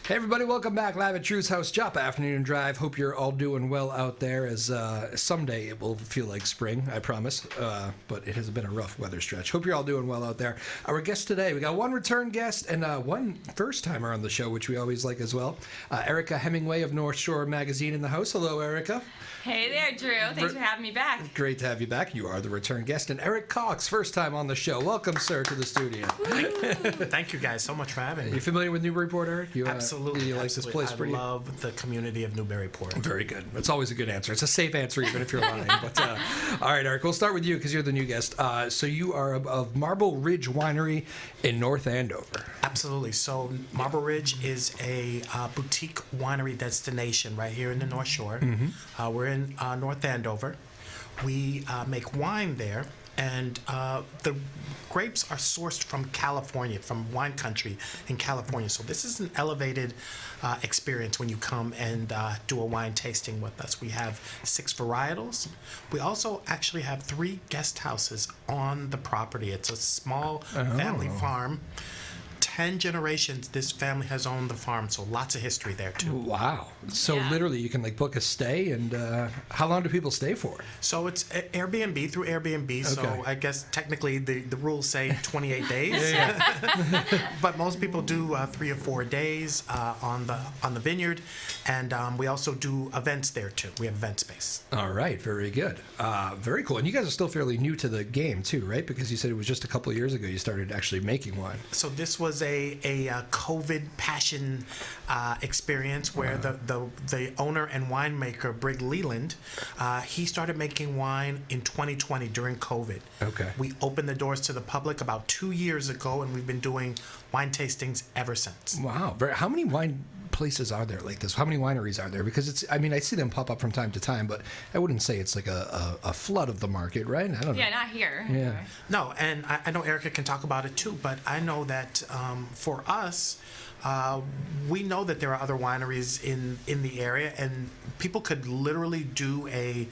Hey everybody, welcome back live at Drew's House, Joppa Afternoon Drive. Hope you're all doing well out there, as someday it will feel like spring, I promise. But it has been a rough weather stretch. Hope you're all doing well out there. Our guest today, we got one return guest and one first-timer on the show, which we always like as well. Erika Hemingway of North Shore Magazine in the house. Hello, Erika. Hey there, Drew. Thanks for having me back. Great to have you back. You are the return guest. And Eric Cox, first time on the show. Welcome, sir, to the studio. Thank you guys so much for having me. You familiar with Newburyport, Eric? Absolutely. You like absolutely. this place? I love the community of Newburyport. Very good. It's always a good answer. It's a safe answer, even if you're lying. But all right, Eric, we'll start with you because you're the new guest. So you are of Marble Ridge Winery in North Andover. Absolutely. So Marble Ridge is a boutique winery destination right here in the North Shore. Mm-hmm. We're in North Andover. We make wine there, and the grapes are sourced from California, from wine country in California. So this is an elevated experience when you come and do a wine tasting with us. We have 6 varietals. We also actually have 3 guest houses on the property. It's a small family farm. 10 generations this family has owned the farm, so lots of history there too. Wow. So literally you can like book a stay, and how long do people stay for? So it's Airbnb through Airbnb, so I guess technically the rules say 28 days. But most people do 3 or 4 days on the vineyard, and we also do events there too. We have event space. All right, very good. Very cool. And you guys are still fairly new to the game too, right? Because you said it was just a couple of years ago you started actually making wine. So this was a COVID passion experience where the owner and winemaker, Brig Leland, he started making wine in 2020 during COVID. Okay. We opened the doors to the public about 2 years ago, and we've been doing wine tastings ever since. Wow. How many wine places are there like this? How many wineries are there? Because I see them pop up from time to time, but I wouldn't say it's like a flood of the market, right? I don't know. Yeah, not here. Yeah. No, and I know Erika can talk about it too, but I know that for us, we know that there are other wineries in the area, and people could literally do a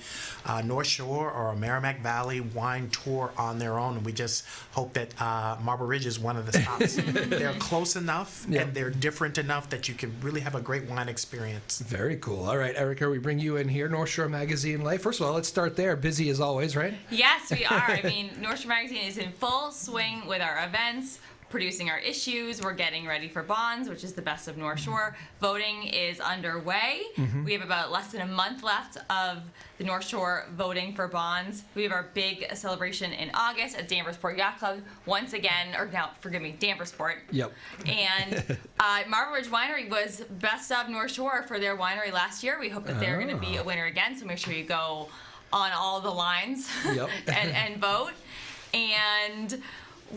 North Shore or a Merrimack Valley wine tour on their own, and we just hope that Marble Ridge is one of the stops. They're close enough and they're different enough that you can really have a great wine experience. Very cool. All right, Erika, we bring you in here, North Shore Magazine Life. First of all, let's start there. Busy as always, right? Yes, we are. I mean, North Shore Magazine is in full swing with our events, producing our issues. We're getting ready for Bonds, which is the best of North Shore. Voting is underway. We have about less than a month left of the North Shore voting for Bonds. We have our big celebration in August at Danversport Yacht Club. Once again, Danversport. Yep. And Marble Ridge Winery was best of North Shore for their winery last year. We hope that they're going to be a winner again, so make sure you go on all the lines and vote. And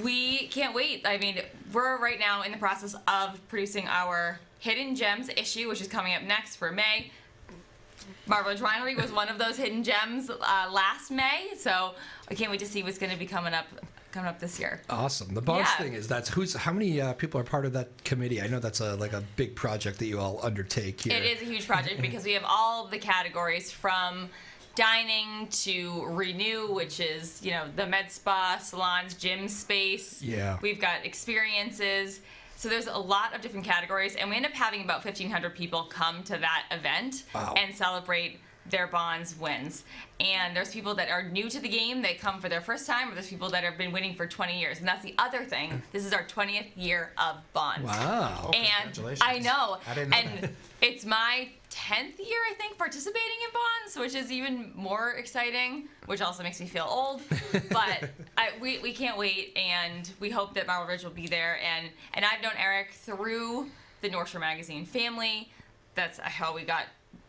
we can't wait. I mean, we're right now in the process of producing our Hidden Gems issue, which is coming up next for May. Marble Ridge Winery was one of those hidden gems last May, so I can't wait to see what's going to be coming up this year. Awesome. The Bonds thing is how many people are part of that committee? I know that's a big project that you all undertake here. It is a huge project because we have all the categories from dining to renew, which is, the med spa, salons, gym space. Yeah. We've got experiences. So there's a lot of different categories, and we end up having about 1,500 people come to that event and celebrate their Bonds wins. And there's people that are new to the game, they come for their first time, or there's people that have been winning for 20 years. And that's the other thing. This is our 20th year of Bonds. Wow. And congratulations. I know. I didn't know and that. It's my 10th year, I think, participating in Bonds, which is even more exciting, which also makes me feel old. But we can't wait, and we hope that Marble Ridge will be there. And I've known Eric through the North Shore Magazine family. That's how we got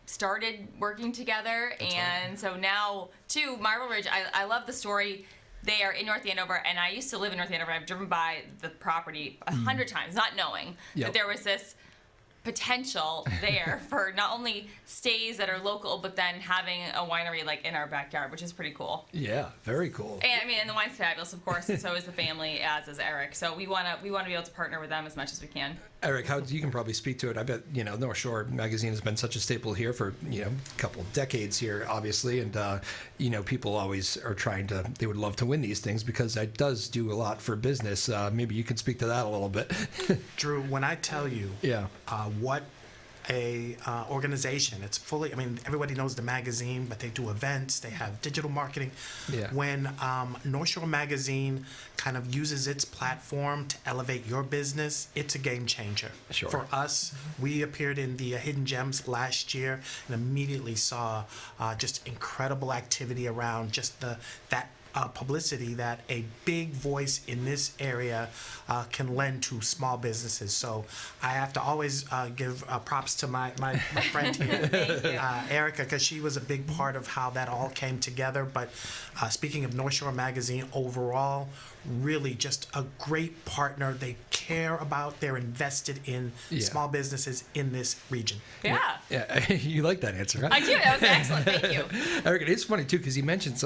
started working together. And so now, too, Marble Ridge, I love the story. They are in North Andover, and I used to live in North Andover. I've driven by the property 100 times, not knowing that there was this potential there for not only stays that are local, but then having a winery like in our backyard, which is pretty cool. Yeah, very cool. And I mean, and the wine's fabulous, of course, and so is the family, as is Eric. So we want to be able to partner with them as much as we can. Eric, you can probably speak to it. I bet, North Shore Magazine has been such a staple here for, a couple decades here, obviously. And, people always are they would love to win these things because it does do a lot for business. Maybe you can speak to that a little bit. Drew, when I tell you, what a organization. It's fully, I mean, everybody knows the magazine, but they do events, they have digital marketing. Yeah. When North Shore Magazine kind of uses its platform to elevate your business, it's a game changer. Sure. For us, we appeared in the Hidden Gems last year and immediately saw just incredible activity around just that publicity that a big voice in this area can lend to small businesses. So I have to always give props to my friend here, Erika, because she was a big part of how that all came together. But speaking of North Shore Magazine overall, really just a great partner. They care about, they're invested in small businesses in this region. Yeah. Yeah, you like that answer, right? I do. That was excellent. Thank you. Eric, it's funny too because he mentions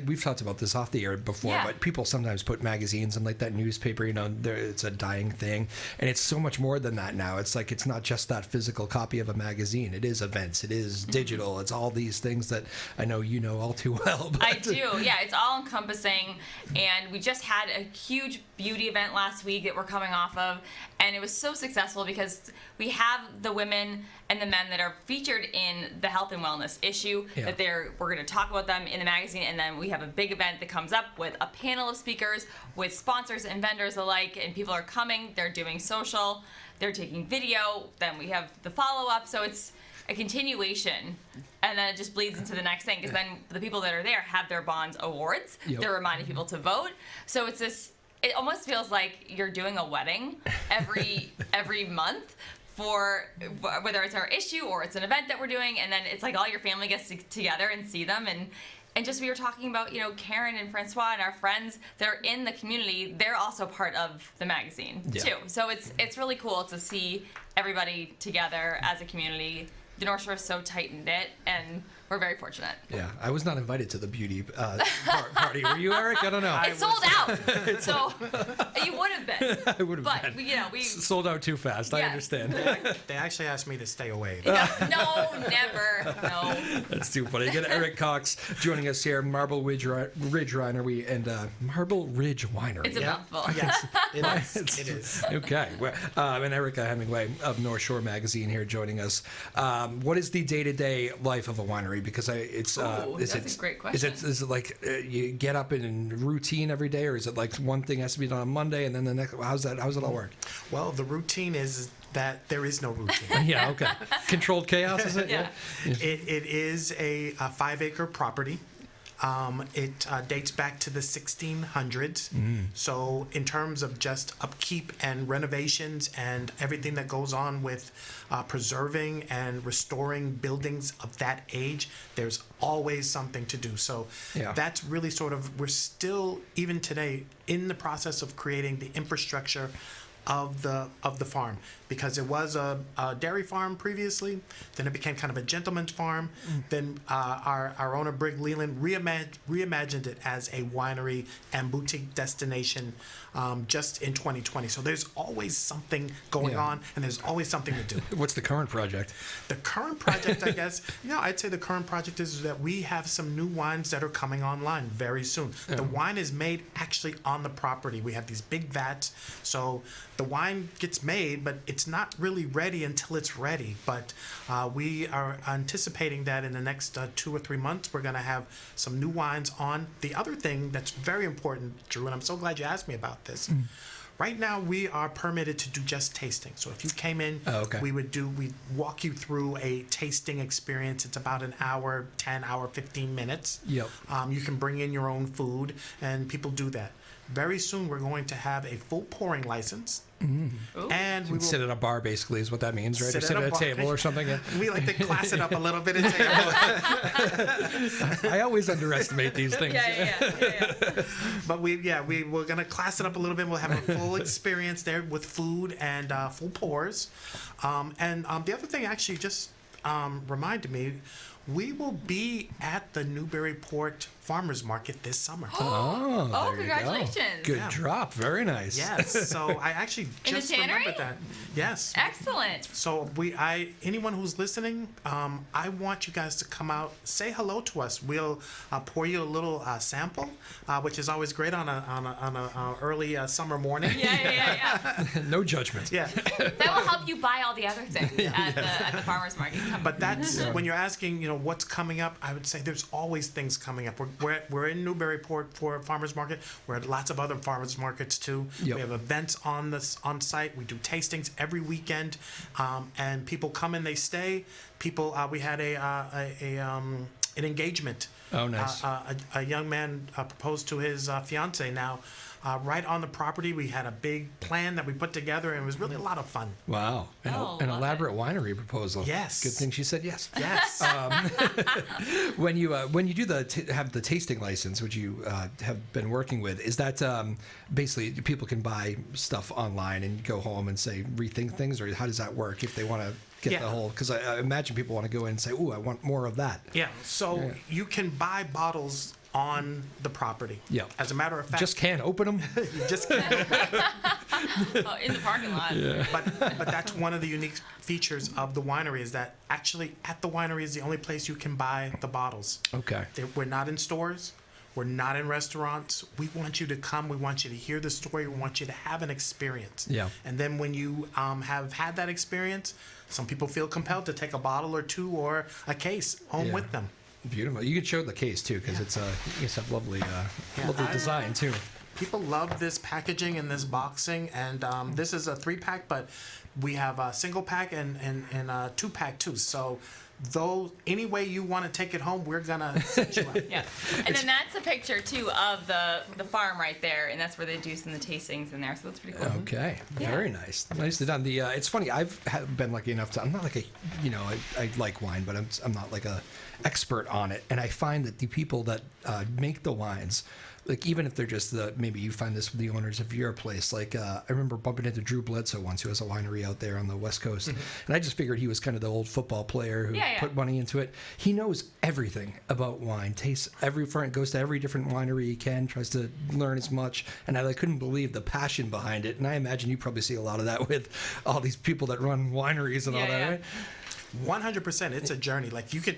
we've talked about this off the air before, Yeah. but people sometimes put magazines and like that newspaper, it's a dying thing, and it's so much more than that now. It's like it's not just that physical copy of a magazine. It is events. It is digital. It's all these things that I know you know all too well. But I do. Yeah, it's all encompassing, and we just had a huge beauty event last week that we're coming off of, and it was so successful because we have the women and the men that are featured in the health and wellness issue that we're going to talk about them in the magazine, and then we have a big event that comes up with a panel of speakers with sponsors and vendors alike, and people are coming, they're doing social, they're taking video, then we have the follow-up, so it's a continuation, and then it just bleeds into the next thing, because then the people that are there have their bonds awards. Yep. They're reminding people to vote. So it's this, it almost feels like you're doing a wedding every month for whether it's our issue or it's an event that we're doing, and then it's like all your family gets together and see them, and just we were talking about, Karen and Francois and our friends that are in the community, they're also part of the magazine too. So it's really cool to see everybody together as a community. The North Shore is so tight knit, and we're very fortunate. yeah, I was not invited to the beauty party. Were you, Eric? I don't know. It's sold out, so you would have been. I would have But been. we Sold out too fast. I Yeah. understand. They actually asked me to stay away. no, never, no. That's too funny. Again, Eric Cox joining us here, Marble Ridge Winery and Marble Ridge Winery. It's a mouthful. Yes, it is. Okay. Well, and Erika Hemingway of North Shore Magazine here joining us. What is the day-to-day life of a winery? Because That's a great question. Is it like you get up in routine every day, or is it like one thing has to be done on Monday and then the next? How's it all work? Well, the routine is that there is no routine. Yeah. Okay. Controlled chaos, is it? Yeah. It is a 5-acre property. It dates back to the 1600s. So in terms of just upkeep and renovations and everything that goes on with preserving and restoring buildings of that age, there's always something to do. So that's really sort of, we're still, even today, in the process of creating the infrastructure of the farm, because it was a dairy farm previously, then it became kind of a gentleman's farm. Then our owner Brig Leland reimagined it as a winery and boutique destination just in 2020. So there's always something going on, and there's always something to do. What's the current project? The current project, I guess, I'd say the current project is that we have some new wines that are coming online very soon. The wine is made actually on the property. We have these big vats, so the wine gets made, but it's not really ready until it's ready. But we are anticipating that in the next 2 or 3 months, we're going to have some new wines on. The other thing that's very important, Drew, and I'm so glad you asked me about this. Right now, we are permitted to do just tasting. So if you came in, we'd walk you through a tasting experience. It's about an hour, 10 hour, 15 minutes. Yep. You can bring in your own food, and people do that. Very soon, we're going to have a full pouring license. And we will sit at a bar, basically, is what that means, right? Or sit at a bar. table or something. Yeah. We like to class it up a little bit and say, I always underestimate these things. Yeah. but we're going to class it up a little bit. We'll have a full experience there with food and full pours. And the other thing actually just reminded me, We will be at the Newburyport Farmers Market this summer. Oh, there you go. Congratulations. Good Yeah. drop. Very nice. Yes, so I actually In the just tannery? remembered that. Yes. Excellent. So anyone who's listening, I want you guys to come out, say hello to us. We'll pour you a little sample, which is always great on a early summer morning. Yeah. No judgment. Yeah. That will help you buy all the other things at the farmer's market. But that's when you're asking, what's coming up. I would say there's always things coming up. We're in Newburyport for farmers market. We're at lots of other farmers markets too. Yep. We have events on site. We do tastings every weekend, and people come and they stay. People, we had an engagement. Oh, nice. A young man proposed to his fiance now. Right on the property, we had a big plan that we put together, and it was really a lot of fun. Wow. An Oh, an love elaborate winery proposal. Yes. Good thing she said yes. Yes. When you do have the tasting license, which you have been working with, is that basically people can buy stuff online and go home and say rethink things, or how does that work if they want to get Yeah. the whole? Because I imagine people want to go in and say, "Ooh, I want more of that." Yeah. So you can buy bottles on the property. Yeah. As a matter of fact, Just can't open them. you just can't. Oh, in the parking lot. But that's one of the unique features of the winery is that actually at the winery is the only place you can buy the bottles. Okay. We're not in stores. We're not in restaurants. We want you to come. We want you to hear the story. We want you to have an experience. Yeah. And then when you have had that experience, some people feel compelled to take a bottle or two or a case home Yeah. with them. Beautiful. You could show the case too, because it's you have lovely, lovely design too. People love this packaging and this boxing, and this is a 3-pack, but we have a single pack and a 2-pack too. So, though any way you want to take it home, we're gonna set you up. Yeah, and then that's a picture too of the farm right there, and that's where they do some of the tastings in there. So that's pretty cool. Okay, Yeah. very nice. Nicely done. The it's funny. I've been lucky enough to. I'm not like a, I like wine, but I'm not like a expert on it. And I find that the people that make the wines, like even if they're just maybe you find this with the owners of your place. Like I remember bumping into Drew Bledsoe once, who has a winery out there on the West Coast, and I just figured he was kind of the old football player who put money into it. He knows everything about wine, tastes every front, goes to every different winery he can, tries to learn as much. And I couldn't believe the passion behind it. And I imagine you probably see a lot of that with all these people that run wineries and all that, right? 100%. It's a journey. Like you can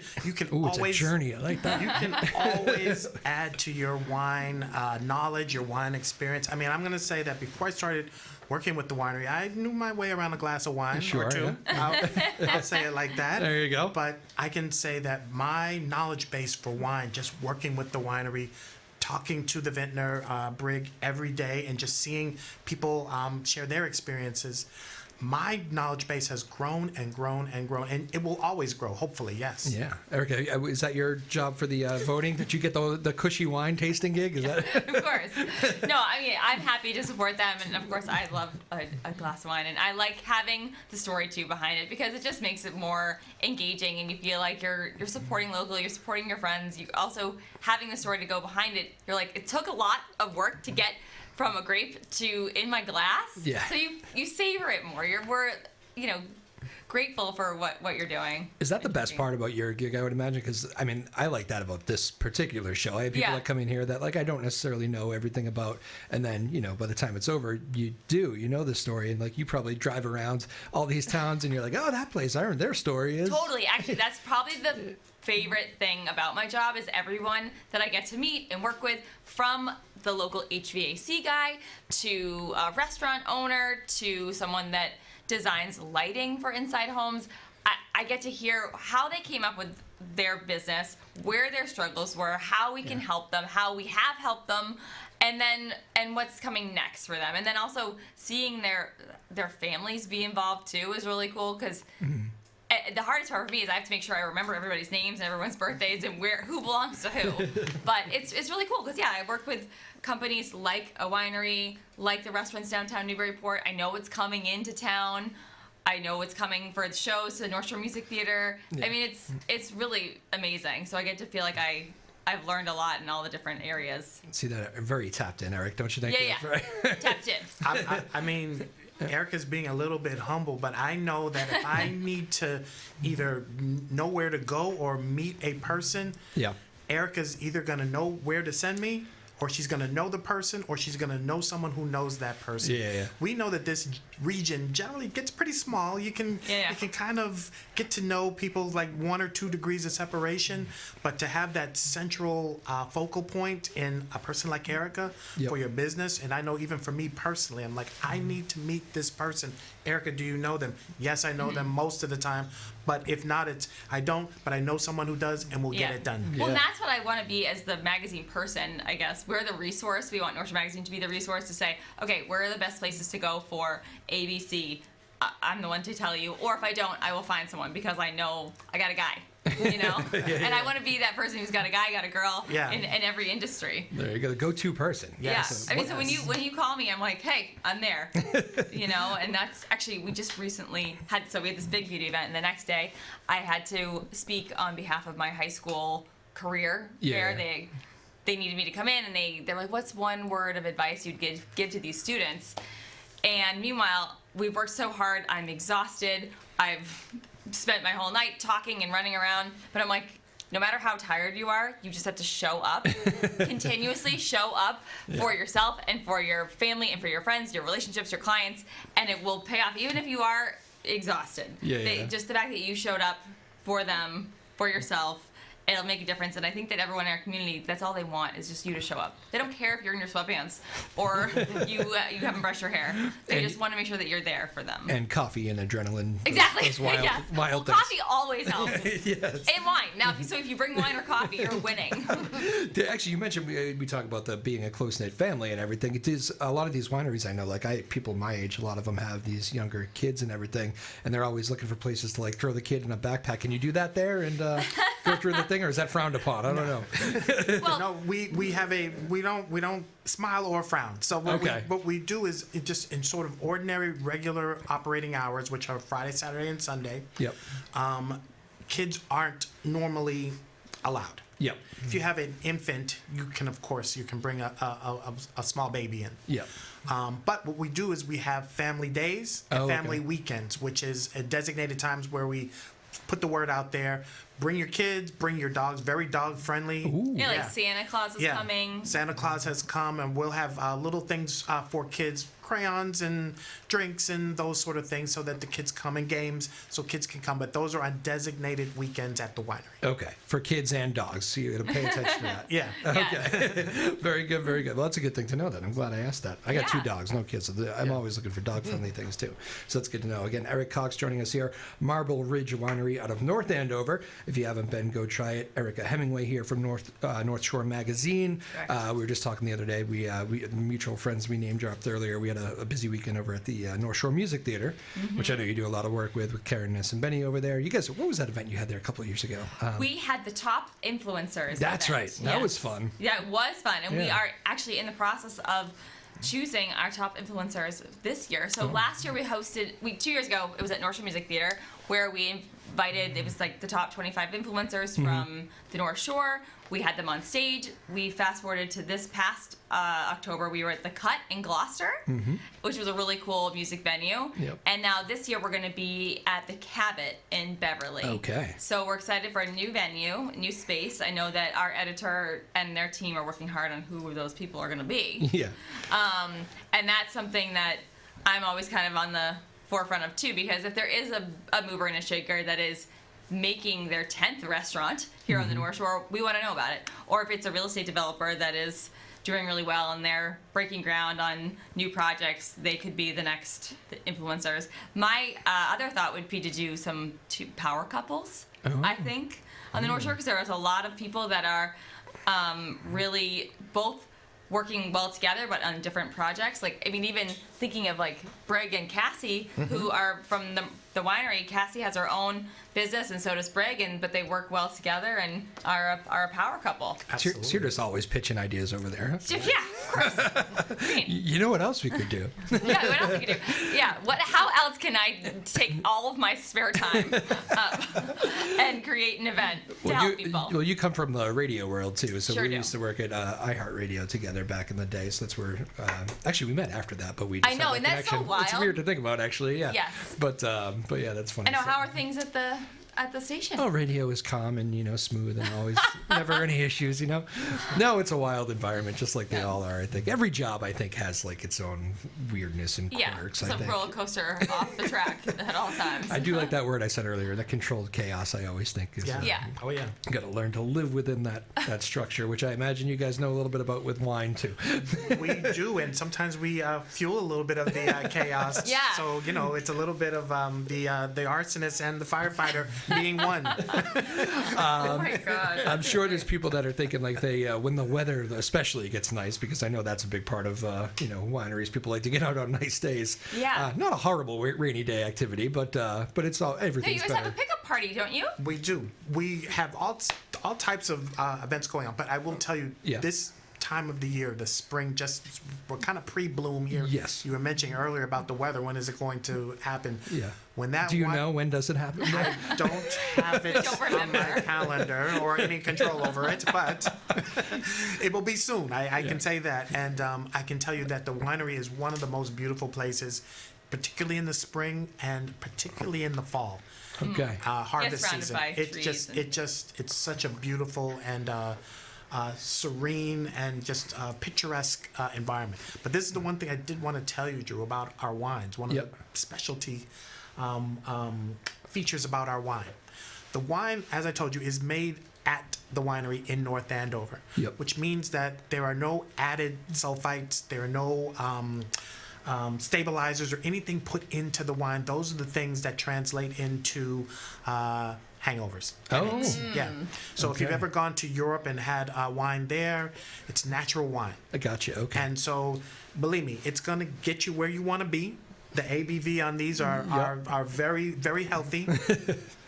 Ooh, it's always a journey. I like that. you can always add to your wine knowledge, your wine experience. I mean, I'm going to say that before I started working with the winery, I knew my way around a glass of wine Sure, or two. I'll say it like that. There you go. But I can say that my knowledge base for wine, just working with the winery, talking to the vintner, Brig, every day, and just seeing people share their experiences, my knowledge base has grown and grown and grown, and it will always grow, hopefully, yes. Yeah. Erika, is that your job for the voting? Did you get the cushy wine tasting gig? Is that? Of course. No, I mean, I'm happy to support them, and of course, I love a glass of wine, and I like having the story too behind it because it just makes it more engaging, and you feel like you're supporting locally, you're supporting your friends. You also having the story to go behind it. You're like, it took a lot of work to get from a grape to in my glass. Yeah. So you savor it more. We're grateful for what you're doing. Is that the best part about your gig, I would imagine? Because, I mean, I like that about this particular show. I have people that come in here that, like, I don't necessarily know everything about. And then, by the time it's over, you know the story. And, like, you probably drive around all these towns and you're like, oh, that place, I heard their story is. Totally. Actually, that's probably the favorite thing about my job is everyone that I get to meet and work with, from the local HVAC guy to a restaurant owner to someone that designs lighting for inside homes. I get to hear how they came up with their business, where their struggles were, how we can help them, how we have helped them, and what's coming next for them. And then also seeing their families be involved too is really cool because the hardest part for me is I have to make sure I remember everybody's names and everyone's birthdays and who belongs to who. But it's really cool because I work with companies like a winery, like the restaurants downtown Newburyport. I know what's coming into town. I know what's coming for the shows to the North Shore Music Theater. Yeah. I mean, it's really amazing. So I get to feel like I've learned a lot in all the different areas. See that? Very tapped in, Eric, don't you think? Yeah. Right. Tapped in. I mean, Erica's being a little bit humble, but I know that if I need to either know where to go or meet a person, Yeah. Erica's either going to know where to send me, or she's going to know the person, or she's going to know someone who knows that person. Yeah. We know that this region generally gets pretty small. You can kind of get to know people like 1 or 2 degrees of separation, but to have that central focal point in a person like Erika for your business, and I know even for me personally, I'm like, I need to meet this person. Erika, do you know them? Yes, I know them most of the time, but if not, I don't, but I know someone who does, and we'll get it done. Well, that's what I want to be as the magazine person, I guess. We're the resource. We want North Shore Magazine to be the resource to say, okay, where are the best places to go for ABC? I'm the one to tell you. Or if I don't, I will find someone because I know I got a guy. You know, and I want to be that person who's got a guy, got a girl in every industry. There you go, the go-to person. Yes. Yeah, I mean, so when you call me, I'm like, hey, I'm there. You know, and that's actually we just recently we had this big beauty event, and the next day I had to speak on behalf of my high school career fair. They needed me to come in, and they're like, what's one word of advice you'd give to these students? And meanwhile, we've worked so hard. I'm exhausted. I've spent my whole night talking and running around, but I'm like, no matter how tired you are, you just have to show up, continuously show up for yourself and for your family and for your friends, your relationships, your clients, and it will pay off even if you are exhausted. Just the fact that you showed up for them, for yourself, it'll make a difference. And I think that everyone in our community, that's all they want is just you to show up. They don't care if you're in your sweatpants or you haven't brushed your hair. They just want to make sure that you're there for them. And coffee and adrenaline. Exactly. Those wild, wild things. Coffee always helps. Yes. And wine. Now, so if you bring wine or coffee, you're winning. Actually, you mentioned we talk about being a close-knit family and everything. It is a lot of these wineries I know, like people my age, a lot of them have these younger kids and everything, and they're always looking for places to like throw the kid in a backpack. Can you do that there and go through the thing, or is that frowned upon? I don't know. Well, no, we don't smile or frown. So what we do is just in sort of ordinary, regular operating hours, which are Friday, Saturday, and Sunday. Yep. Kids aren't normally allowed. Yep. If you have an infant, you can bring a small baby in. Yep. But what we do is we have family days and family weekends, which is designated times where we put the word out there. Bring your kids, bring your dogs, very dog friendly. Like Santa Claus is coming. Santa Claus has come, and we'll have little things for kids, crayons and drinks and those sort of things, so that the kids come in games, so kids can come. But those are on designated weekends at the winery. Okay, for kids and dogs, so you got to pay attention to that. Yeah. Okay. Very good, very good. Well, that's a good thing to know then. I'm glad I asked that. I got 2 dogs, no kids. So I'm always looking for dog-friendly things too. So that's good to know. Again, Eric Cox joining us here, Marble Ridge Winery out of North Andover. If you haven't been, go try it. Erika Hemingway here from North Shore Magazine. We were just talking the other day. We mutual friends we name dropped earlier. We had a busy weekend over at the North Shore Music Theater, which I know you do a lot of work with Karen Ness and Benny over there. You guys, what was that event you had there a couple of years ago? We had the top influencers. That's event. right. That was fun. Yeah, it was fun, and we are actually in the process of choosing our top influencers this year. So last year 2 years ago, it was at North Shore Music Theater, where we invited, it was like the top 25 influencers from the North Shore. We had them on stage. We fast forwarded to this past October. We were at the Cut in Gloucester, which was a really cool music venue. Yep. And now this year we're going to be at the Cabot in Beverly. Okay. So we're excited for a new venue, new space. I know that our editor and their team are working hard on who those people are going to be. Yeah. And that's something that I'm always kind of on the forefront of too, because if there is a mover and a shaker that is making their 10th restaurant here on the North Shore, we want to know about it. Or if it's a real estate developer that is doing really well and they're breaking ground on new projects, they could be the next influencers. My other thought would be to do some power couples, I think, on the North Shore, because there's a lot of people that are really both working well together, but on different projects. Like, I mean, even thinking of like Brig and Cassie, who are from the the winery. Cassie has her own business, and so does Brig, but they work well together and are a power couple. So you're just always pitching ideas over there. Huh? Yeah, of course. I mean, You know what else we could do? yeah, what else we could do? Yeah, how else can I take all of my spare time and create an event to help people? You come from the radio world too, so Sure we do. used to work at iHeartRadio together back in the day. So that's where actually we met after that, but we I just know, had and that that's so connection. It's wild. weird to think about, actually. Yeah. Yes. But yeah, that's funny. I know, So- how are things at the station? Oh, radio is calm and smooth and always never any issues. No, it's a wild environment, just like they all are. I think every job has like its own weirdness and Yeah, quirks. it's I a think. roller coaster off the track at all times. I do like that word I said earlier. That controlled chaos. I always think is. Yeah. Oh yeah. Got to learn to live within that structure, which I imagine you guys know a little bit about with wine too. We do, and sometimes we fuel a little bit of the chaos. Yeah. So it's a little bit of the arsonist and the firefighter being one. Oh my god. I'm sure there's people that are thinking like when the weather especially gets nice, because I know that's a big part of wineries. People like to get out on nice days. Yeah. Not a horrible rainy day activity, but it's all No, you everything's guys better. have a pickup party, don't you? We do. We have all types of events going on, but I will tell you, Yeah. this time of the year, the spring, we're kind of pre-bloom here. Yes. You were mentioning earlier about the weather. When is it going to happen? Yeah. When that Do you wine- know when does it happen? I don't have it Don't on my remember. calendar or any control over it, but it will be soon. I can say that. And I can tell you that the winery is one of the most beautiful places, particularly in the spring and particularly in the fall. Okay. Harvest surrounded season. by It trees just, and- it's such a beautiful and serene and just picturesque environment. But this is the one thing I did want to tell you, Drew, about our wines. One of Yep. the specialty features about our wine. The wine, as I told you, is made at the winery in North Andover, Yep. which means that there are no added sulfites, there are no stabilizers or anything put into the wine. Those are the things that translate into hangovers. Oh. Yeah. So if you've Okay. ever gone to Europe and had wine there, it's natural wine. I got you. Okay. And so, believe me, it's going to get you where you want to be. The ABV on these are very, very healthy.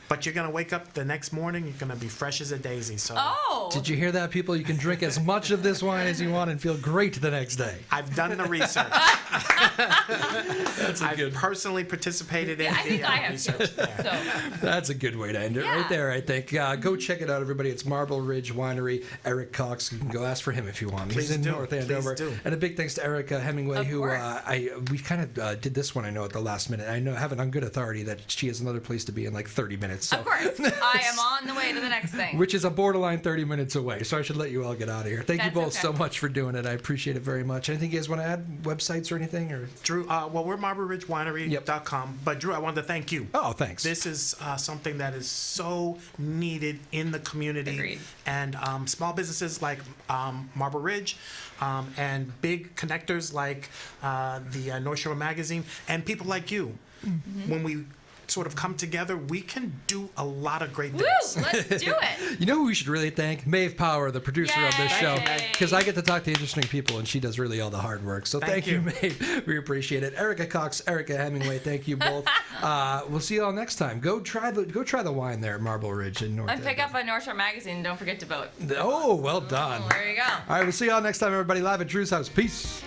But you're going to wake up the next morning, you're going to be fresh as a daisy. So Oh. Did you hear that, people? You can drink as much of this wine as you want and feel great the next day. I've done the research. That's a I've good. personally participated in I think the I have research too. there. So, That's a good way to end it right Yeah. there, I think. Go check it out, everybody. It's Marble Ridge Winery. Eric Cox. You can go ask for him if you want. Please He's in do. North Andover. Please do. And a big thanks to Erika Hemingway, Of who course. we kind of did this one, I know, at the last minute. I know, have it on good authority that she has another place to be in like 30 minutes. So. of course, I am on the way to the next thing. Which is a borderline 30 minutes away. So I should let you all get out of here. Thank you That's both okay. so much for doing it. I appreciate it very much. Anything you guys want to add? Websites or anything? Or Drew, well, we're MarbleRidgeWinery.com, but Drew, I wanted to thank you. Oh, thanks. This is something that is so needed in the community. Agreed. And small businesses like Marble Ridge and big connectors like the North Shore Magazine and people like you. When we sort of come together, we can do a lot of great Woo! things. Let's do it. You know who we should really thank? Maeve Power, the producer of this Yay! show, because I get to talk to interesting people, and she does really all the hard work. So thank Thank you, you. Maeve. We appreciate it. Erika Cox, Erika Hemingway, thank you both. We'll see you all next time. Go try the wine there at Marble Ridge in North. And pick up a North Shore magazine. Don't forget to vote. Oh, well done. There you go. All right, we'll see you all next time, everybody. Live at Drew's house. Peace.